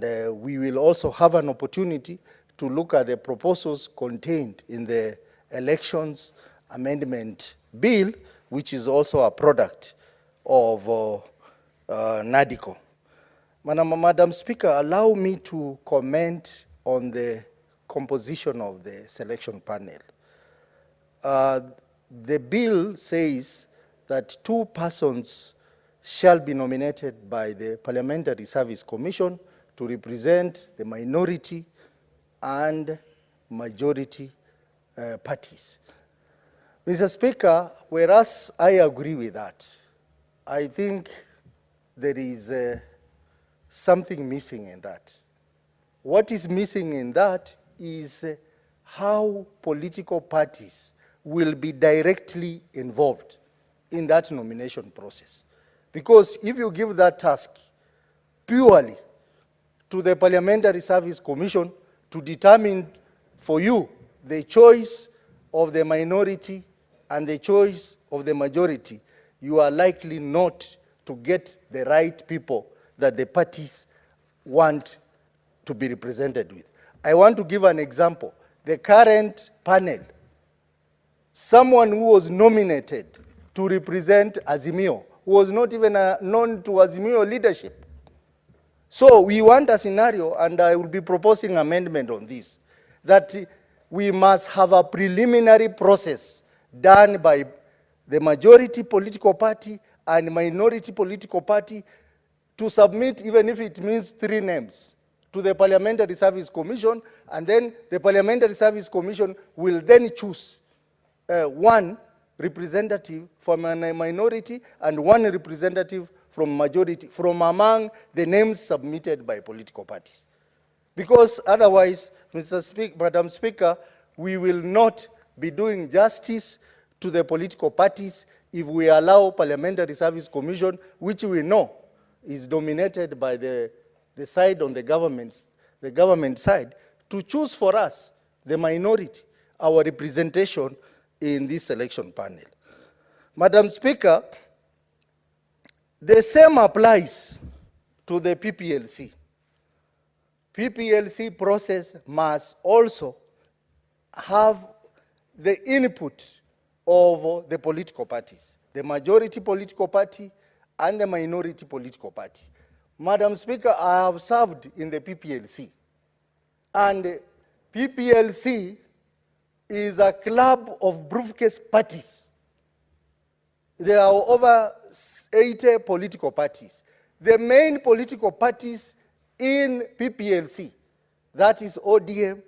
We will also have an opportunity to look at the proposals contained in the Elections Amendment Bill, which is also a product of NADICO. Madam Speaker, allow me to comment on the composition of the selection panel. The bill says that 2 persons shall be nominated by the Parliamentary Service Commission to represent the minority and majority parties. Mr. Speaker, whereas I agree with that, I think there is something missing in that. What is missing in that is how political parties will be directly involved in that nomination process. Because if you give that task purely to the Parliamentary Service Commission to determine for you the choice of the minority and the choice of the majority, you are likely not to get the right people that the parties want to be represented with. I want to give an example. The current panel, someone who was nominated to represent Azimio was not even known to Azimio leadership. So we want a scenario, and I will be proposing amendment on this, that we must have a preliminary process done by the majority political party and minority political party to submit, even if it means 3 names, to the Parliamentary Service Commission, and then the Parliamentary Service Commission will then choose 1 representative from a minority and 1 representative from majority, from among the names submitted by political parties. Because otherwise, Madam Speaker, we will not be doing justice to the political parties if we allow Parliamentary Service Commission, which we know is dominated by the side on the government side, to choose for us, the minority, our representation in this selection panel. Madam Speaker, the same applies to the PPLC. PPLC process must also have the input of the political parties, the majority political party and the minority political party. Madam Speaker, I have served in the PPLC, and PPLC is a club of briefcase parties. There are over 80 political parties. The main political parties in PPLC, that is ODM,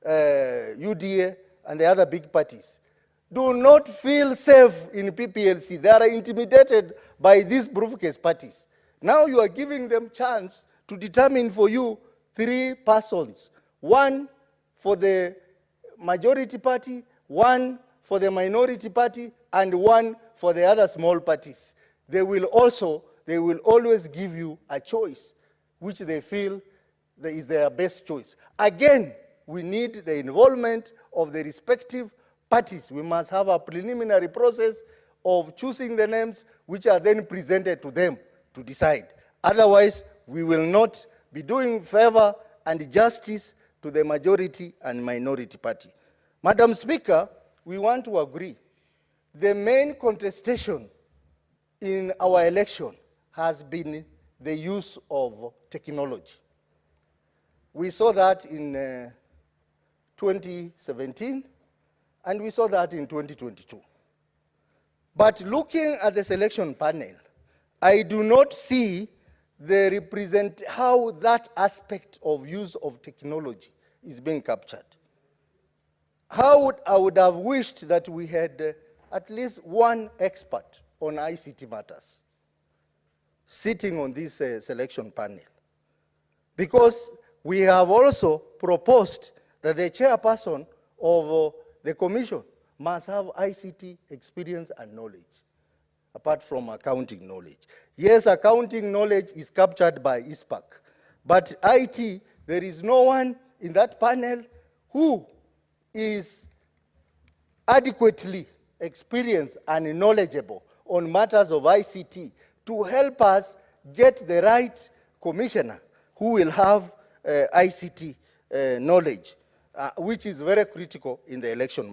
UDA, and the other big parties, do not feel safe in PPLC. They are intimidated by these briefcase parties. Now you are giving them chance to determine for you 3 persons, 1 for the majority party, 1 for the minority party, and 1 for the other small parties. They will always give you a choice, which they feel is their best choice. Again, we need the involvement of the respective parties. We must have a preliminary process of choosing the names, which are then presented to them to decide. Otherwise, we will not be doing favor and justice to the majority and minority party. Madam Speaker, we want to agree. The main contestation in our election has been the use of technology. We saw that in 2017, and we saw that in 2022. But looking at the selection panel, I do not see how that aspect of use of technology is being captured. I would have wished that we had at least 1 expert on ICT matters sitting on this selection panel. Because we have also proposed that the chairperson of the commission must have ICT experience and knowledge, apart from accounting knowledge. Yes, accounting knowledge is captured by Iebc, but IT, there is no one in that panel who is adequately experienced and knowledgeable on matters of ICT to help us get the right commissioner who will have ICT knowledge, which is very critical in the election.